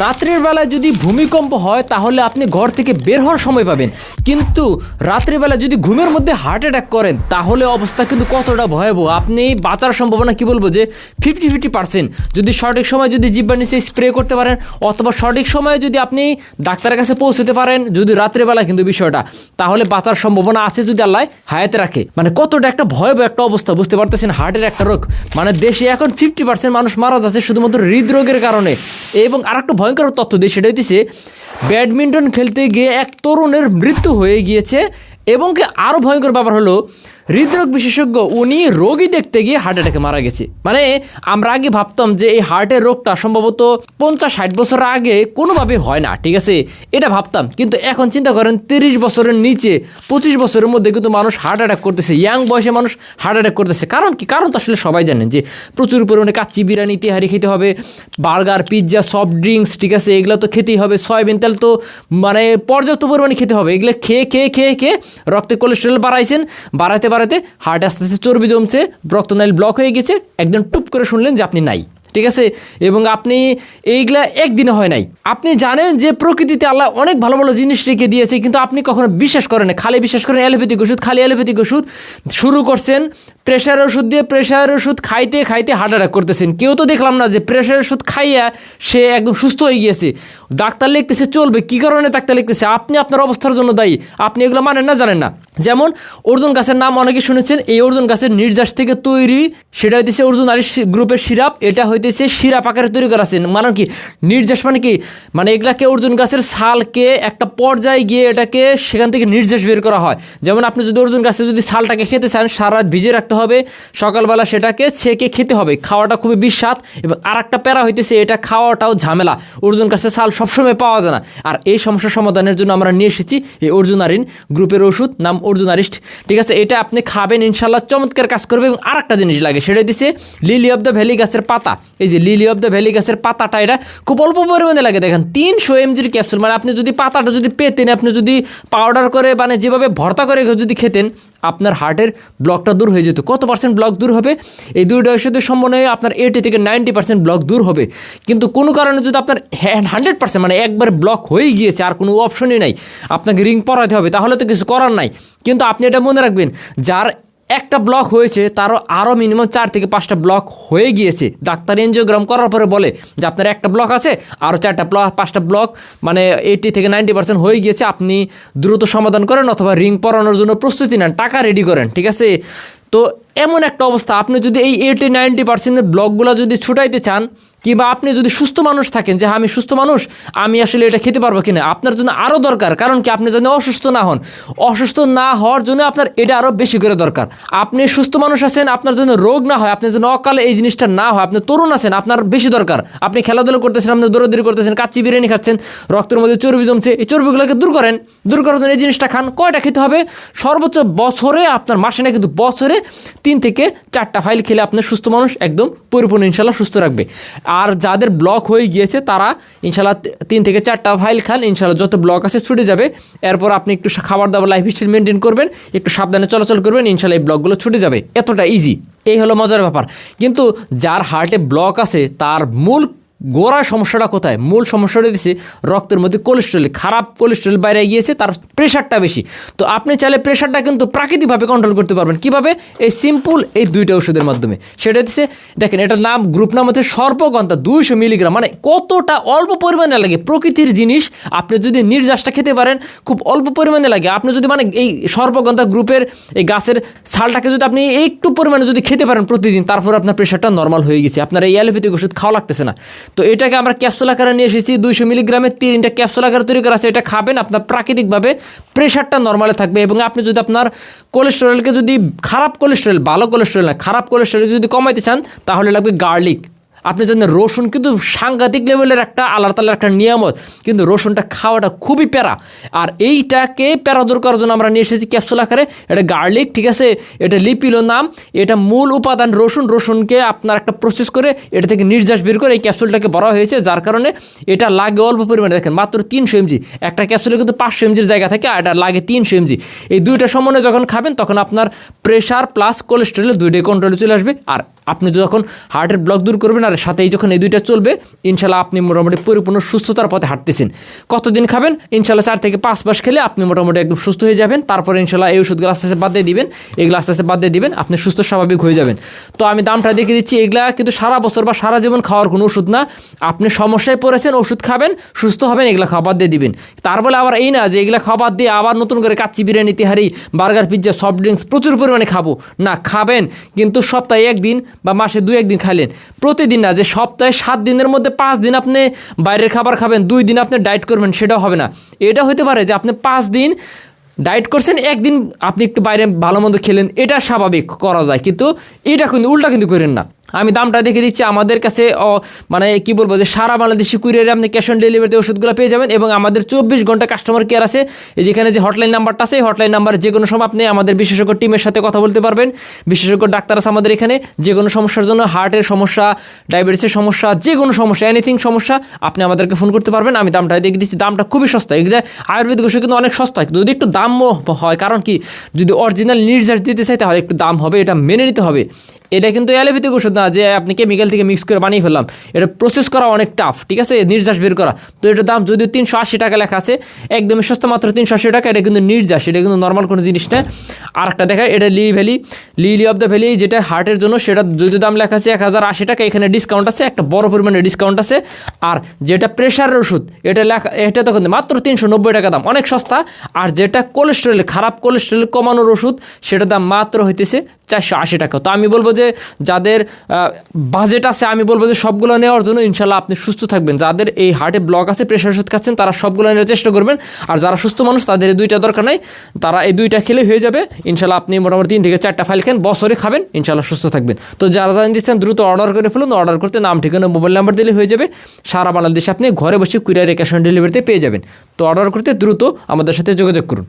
রাত্রের বেলায় যদি ভূমিকম্প হয় তাহলে আপনি ঘর থেকে বের হওয়ার সময় পাবেন, কিন্তু রাত্রের বেলা যদি ঘুমের মধ্যে হার্ট অ্যাটাক করেন তাহলে অবস্থা কিন্তু কতটা ভয়াবহ। আপনি বাঁচার সম্ভাবনা কি বলবো যে 50-50%। যদি সঠিক সময় যদি জিহ্বার নিচে স্প্রে করতে পারেন অথবা সঠিক সময়ে যদি আপনি ডাক্তারের কাছে পৌঁছতে পারেন যদি রাত্রের বেলা কিন্তু বিষয়টা, তাহলে বাঁচার সম্ভাবনা আছে যদি আল্লাহ হায়াতে রাখে। মানে কতটা একটা ভয়াবহ একটা অবস্থা বুঝতে পারতেছেন। হার্টের একটা রোগ, মানে দেশে এখন 50% মানুষ মারা যাচ্ছে শুধুমাত্র হৃদরোগের কারণে। এবং আরেকটা ভয়ঙ্কর তথ্য দিয়ে সেটা হইতেছে ব্যাডমিন্টন খেলতে গিয়ে এক তরুণের মৃত্যু হয়ে গিয়েছে। এবং কি আরও ভয়ঙ্কর ব্যাপার হলো হৃদরোগ বিশেষজ্ঞ উনি রোগী দেখতে গিয়ে হার্ট অ্যাটাকে মারা গেছে। মানে আমরা আগে ভাবতাম যে এই হার্টের রোগটা সম্ভবত 50-60 বছর আগে কোনোভাবে হয় না, ঠিক আছে, এটা ভাবতাম। কিন্তু এখন চিন্তা করেন 30 বছরের নিচে 25 বছরের মধ্যে কিন্তু মানুষ হার্ট অ্যাটাক করতেছে, ইয়াং বয়সে মানুষ হার্ট অ্যাটাক করতেছে। কারণ কি? কারণ তো আসলে সবাই জানেন যে প্রচুর পরিমাণে কাচ্চি বিরিয়ানি তেহারি খেতে হবে, বার্গার পিৎজা সফট ড্রিঙ্কস, ঠিক আছে, এগুলো তো খেতেই হবে। সয়াবিন তেল তো মানে পর্যাপ্ত পরিমাণে খেতে হবে। এগুলো খেয়ে খেয়ে খেয়ে খেয়ে রক্তে কোলেস্ট্রল বাড়াতে হার্ট আস্তে আস্তে চর্বি জমছে, রক্তনালী ব্লক হয়ে গেছে, একদম টুপ করে শুনলেন যে আপনি নাই, ঠিক আছে। এবং আপনি এইগুলা একদিনে হয় নাই। আপনি জানেন যে প্রকৃতিতে আল্লাহ অনেক ভালো ভালো জিনিস রেখে দিয়েছে, কিন্তু আপনি কখনো বিশ্বাস করেন না, খালি বিশ্বাস করেন অ্যালোপ্যাথিক ওষুধ, খালি অ্যালোপ্যাথিক ওষুধ শুরু করছেন। প্রেশার ওষুধ দিয়ে প্রেশার ওষুধ খাইতে খাইতে হার্ট অ্যাটাক করতেছেন। কেউ তো দেখলাম না যে প্রেশার ওষুধ খাইয়া সে একদম সুস্থ হয়ে গিয়েছে। ডাক্তার লিখতেছে চলবে, কী কারণে ডাক্তার লিখতেছে? আপনি আপনার অবস্থার জন্য দায়ী। আপনি এগুলো মানেন না, জানেন না। যেমন অর্জুন গাছের নাম অনেকে শুনেছেন। এই অর্জুন গাছের নির্যাস থেকে তৈরি, সেটা হইতেছে অর্জুন আলী গ্রুপের সিরাপ। এটা হইতেছে সিরাপ আকারে তৈরি করা আছে। মানে কি নির্যাস মানে কি? মানে এগুলাকে অর্জুন গাছের ছালকে একটা পর্যায়ে গিয়ে এটাকে সেখান থেকে নির্যাস বের করা হয়। যেমন আপনি যদি অর্জুন গাছের যদি ছালটাকে খেতে চান সারা রাত ভিজে রাখতে হবে, সকালবেলা সেটাকে ছেঁকে খেতে হবে। খাওয়াটা খুবই বিস্বাদ। এবং আর একটা প্যারা হইতেছে এটা খাওয়াটাও ঝামেলা। অর্জুন গাছের ছাল সবসময় পাওয়া যায় না। আর এই সমস্যার সমাধানের জন্য আমরা নিয়ে এসেছি এই অর্জুনারিন গ্রুপের ওষুধ, নাম অর্জুনারিস্ট, ঠিক আছে। এটা আপনি খাবেন ইনশাল্লাহ চমৎকার কাজ করবে। এবং আর একটা জিনিস লাগে, সেটা দিচ্ছে লিলি অফ দ্য ভ্যালি গাছের পাতা। এই যে লিলি অফ দ্য ভ্যালি গাছের পাতাটা, এটা খুব অল্প পরিমাণে লাগে। দেখেন 300 mg ক্যাপসুল। মানে আপনি যদি পাতাটা যদি পেতেন, আপনি যদি পাউডার করে মানে যেভাবে ভর্তা করে যদি খেতেন, আপনার হার্টের ব্লকটা দূর হয়ে যেত। কত পার্সেন্ট ব্লক দূর হবে? এই দুইটা ওষুধের সমন্বয়ে আপনার 80 থেকে 90% ব্লক দূর হবে। কিন্তু কোনো কারণে যদি আপনার 100% মানে একবার ব্লক হয়ে গিয়েছে আর কোনো অপশনই নাই, আপনাকে রিং পরাতে হবে, তাহলে তো কিছু করার নাই। কিন্তু আপনি এটা মনে রাখবেন, যার একটা ব্লক হয়েছে তারও আরও মিনিমাম 4 থেকে 5টা ব্লক হয়ে গিয়েছে। ডাক্তার এনজিওগ্রাম করার পরে বলে যে আপনার একটা ব্লক আছে, আরও 4-5টা ব্লক, মানে 80 থেকে 90% হয়ে গিয়েছে। আপনি দ্রুত সমাধান করেন অথবা রিং পরানোর জন্য প্রস্তুতি নেন, টাকা রেডি করেন, ঠিক আছে। তো এমন একটা অবস্থা, আপনি যদি এই 80-90% ব্লকগুলো যদি ছুটাইতে চান, কিংবা আপনি যদি সুস্থ মানুষ থাকেন যে আমি সুস্থ মানুষ, আমি আসলে এটা খেতে পারবো কিনা, আপনার জন্য আরও দরকার। কারণ কি? আপনি যেন অসুস্থ না হন। অসুস্থ না হওয়ার জন্য আপনার এটা আরও বেশি করে দরকার। আপনি সুস্থ মানুষ আছেন, আপনার জন্য রোগ না হয়, আপনার জন্য অকালে এই জিনিসটা না হয়, আপনি তরুণ আছেন, আপনার বেশি দরকার। আপনি খেলাধুলা করতেছেন, আপনি দৌড়াদৌড়ি করতেছেন, কাচ্চি বিরিয়ানি খাচ্ছেন, রক্তের মধ্যে চর্বি জমছে, এই চর্বিগুলোকে দূর করেন। দূর করার জন্য এই জিনিসটা খান। কয়টা খেতে হবে? সর্বোচ্চ বছরে, আপনার মাসে না কিন্তু বছরে 3 থেকে 4টা ফাইল খেলে আপনার সুস্থ মানুষ একদম পরিপূর্ণ ইনশাল্লাহ সুস্থ রাখবে। আর যাদের ব্লক হয়ে গিয়েছে তারা ইনশাল্লাহ 3 থেকে 4টা ফাইল খান, ইনশাল্লাহ যত ব্লক আছে ছুটে যাবে। এরপর আপনি একটু খাবার দাবার লাইফস্টাইল মেনটেন করবেন, একটু সাবধানে চলাচল করবেন, ইনশাল্লাহ এই ব্লকগুলো ছুটে যাবে। এতটা ইজি। এই হলো মজার ব্যাপার। কিন্তু যার হার্টে ব্লক আছে তার মূল গোড়া সমস্যাটা কোথায়? মূল সমস্যাটা দিচ্ছে রক্তের মধ্যে কোলেস্ট্রল, খারাপ কোলেস্ট্রল বাইরে গিয়েছে, তার প্রেশারটা বেশি। তো আপনি চাইলে প্রেশারটা কিন্তু প্রাকৃতিকভাবে কন্ট্রোল করতে পারবেন। কিভাবে? এই সিম্পল এই 2টা ওষুধের মাধ্যমে। সেটা দিচ্ছে, দেখেন এটার নাম, গ্রুপ নাম হচ্ছে সর্পগন্ধা 200 মিলিগ্রাম। মানে কতটা অল্প পরিমাণে লাগে। প্রকৃতির জিনিস আপনি যদি নির্যাসটা খেতে পারেন খুব অল্প পরিমাণে লাগে। আপনি যদি মানে এই সর্পগন্ধা গ্রুপের এই গাছের ছালটাকে যদি আপনি একটু পরিমাণে যদি খেতে পারেন প্রতিদিন, তারপর আপনার প্রেশারটা নর্মাল হয়ে গেছে, আপনার এই অ্যালোপ্যাথিক ওষুধ খাওয়া লাগতেছে না। তো এটাকে আমরা ক্যাপসুল আকারে নিয়ে এসেছি। 200 মিলিগ্রামের 3টা ক্যাপসুল আকারে তৈরি করা আছে। এটা খাবেন, আপনার প্রাকৃতিকভাবে প্রেশারটা নর্মালে থাকবে। এবং আপনি যদি আপনার কোলেস্টেরলকে যদি খারাপ কোলেস্টেরল, ভালো কোলেস্টেরল না, খারাপ কোলেস্টেরল যদি কমাইতে চান, তাহলে লাগবে গার্লিক। আপনি জানেন রসুন কিন্তু সাংঘাতিক লেভেলের একটা আল্লাহ তাআলার একটা নিয়ামত, কিন্তু রসুনটা খাওয়াটা খুবই প্যারা। আর এইটাকে প্যারা দূর করার জন্য আমরা নিয়ে এসেছি ক্যাপসুল আকারে। এটা গার্লিক, ঠিক আছে, এটা লিপিলো নাম। এটা মূল উপাদান রসুনকে আপনার একটা প্রসেস করে এটা থেকে নির্যাস বের করে এই ক্যাপসুলটাকে বড় হয়েছে, যার কারণে এটা লাগে অল্প পরিমাণে। দেখেন মাত্র 300 mg। একটা ক্যাপসুলে কিন্তু 500 mg জায়গা থাকে, আর এটা লাগে 300 mg। এই 2টা সমন্বয়ে যখন খাবেন তখন আপনার প্রেশার প্লাস কোলেস্টেরল 2টাই কন্ট্রোলে চলে আসবে। আর আপনি যখন হার্টের ব্লক দূর করবেন আর সাথেই যখন এই দুইটা চলবে, ইনশাল্লাহ আপনি মোটামুটি পরিপূর্ণ সুস্থতার পথে হাঁটতেছেন। কতদিন খাবেন? ইনশাল্লাহ 4 থেকে 5 মাস খেলে আপনি মোটামুটি একদম সুস্থ হয়ে যাবেন। তারপরে ইনশাল্লাহ এই ওষুধগুলো আস্তে আস্তে বাদ দিয়ে দিবেন, এগুলো আস্তে আস্তে বাদ দিয়ে দিবেন, আপনি সুস্থ স্বাভাবিক হয়ে যাবেন। তো আমি দামটা দেখে দিচ্ছি, এগুলা কিন্তু সারা বছর বা সারা জীবন খাওয়ার কোনো ওষুধ না। আপনি সমস্যায় পড়েছেন, ওষুধ খাবেন, সুস্থ হবেন, এগুলা খাওয়া বাদ দিয়ে দিবেন। তার বলে আবার এই না যে এগুলা খাওয়া বাদ দিয়ে আবার নতুন করে কাচ্চি, বিরিয়ানি, তেহারি, বার্গার, পিৎজা, সফট ড্রিঙ্কস প্রচুর পরিমাণে খাবো না। খাবেন কিন্তু সপ্তাহে 1 দিন বা মাসে 2-1 দিন খাইলেন, প্রতিদিন না। যে সপ্তাহে 7 দিনের মধ্যে 5 দিন আপনি বাইরের খাবার খাবেন, 2 দিন আপনি ডায়েট করবেন, সেটাও হবে না। এটা হতে পারে যে আপনি 5 দিন ডায়েট করছেন, 1 দিন আপনি একটু বাইরে ভালো মন্দ খেলেন, এটা স্বাভাবিক করা যায়, কিন্তু এটা কিন্তু উল্টা কিন্তু করেন না। আমি দামটা দেখে দিচ্ছি, আমাদের কাছে মানে কি বলবো যে সারা বাংলাদেশি কুরিয়ারে আপনি ক্যাশ অন ডেলিভারিতে ওষুধগুলো পেয়ে যাবেন। এবং আমাদের 24 ঘন্টা কাস্টমার কেয়ার আছে। এই যেখানে যে হটলাইন নাম্বারটা আছে, এই হটলাইন নাম্বারে যে কোনো সময় আপনি আমাদের বিশেষজ্ঞ টিমের সাথে কথা বলতে পারবেন। বিশেষজ্ঞ ডাক্তার আছে আমাদের এখানে, যে কোনো সমস্যার জন্য, হার্টের সমস্যা, ডায়াবেটিসের সমস্যা, যে কোনো সমস্যা, এনিথিং সমস্যা, আপনি আমাদেরকে ফোন করতে পারবেন। আমি দামটা দেখে দিচ্ছি, দামটা খুবই সস্তা। এগুলো আয়ুর্বেদিক ওষুধ কিন্তু অনেক সস্তা, যদি একটু দামও হয়, কারণ কি যদি অরিজিনাল নির্যাস দিতে চাই তাহলে একটু দাম হবে, এটা মেনে নিতে হবে। এটা কিন্তু অ্যালোপ্যাথিক ওষুধ না যে আপনি কেমিক্যাল থেকে মিক্স করে বানিয়ে ফেললাম, এটা প্রসেস করা অনেক টাফ, ঠিক আছে, নির্যাস বের করা। তো এটার দাম যদিও 380 টাকা লেখা আছে, একদমই সস্তা, মাত্র 380 টাকা। এটা কিন্তু নির্যাস, এটা কিন্তু নর্মাল কোনো জিনিস না। আর একটা দেখা, এটা লিলি অফ দ্য ভ্যালি, যেটা হার্টের জন্য, সেটা যদিও দাম লেখা আছে 1080 টাকা, এখানে ডিসকাউন্ট আছে, একটা বড় পরিমাণে ডিসকাউন্ট আছে। আর যেটা প্রেশারের ওষুধ, এটা তখন মাত্র 390 টাকা দাম, অনেক সস্তা। আর যেটা কোলেস্টেরল, খারাপ কোলেস্টেরল কমানোর ওষুধ, সেটার দাম মাত্র হইতেছে 480 টাকা। তো আমি বলবো যে যাদের বাজেট আছে, আমি বলবো যে সবগুলো নেওয়ার জন্য, ইনশাল্লাহ আপনি সুস্থ থাকবেন। যাদের এই হার্টে ব্লক আছে, প্রেশার ওষুধ খাচ্ছেন, তারা সবগুলো নেওয়ার চেষ্টা করবেন। আর যারা সুস্থ মানুষ, তাদের এই 2টা দরকার নাই, তারা এই 2টা খেলে হয়ে যাবে ইনশাল্লাহ। আপনি মোটামুটি 3 থেকে 4টা ফাইল খান, বছরে খাবেন, ইনশাল্লাহ সুস্থ থাকবেন। তো যারা জানেন দিচ্ছেন, দ্রুত অর্ডার করে ফেলুন। অর্ডার করতে নাম, ঠিকানা, মোবাইল নাম্বার দিলে হয়ে যাবে। সারা বাংলাদেশে আপনি ঘরে বসে কুরিয়ারে ক্যাশ অন ডেলিভারিতে পেয়ে যাবেন। তো অর্ডার করতে দ্রুত আমাদের সাথে যোগাযোগ করুন।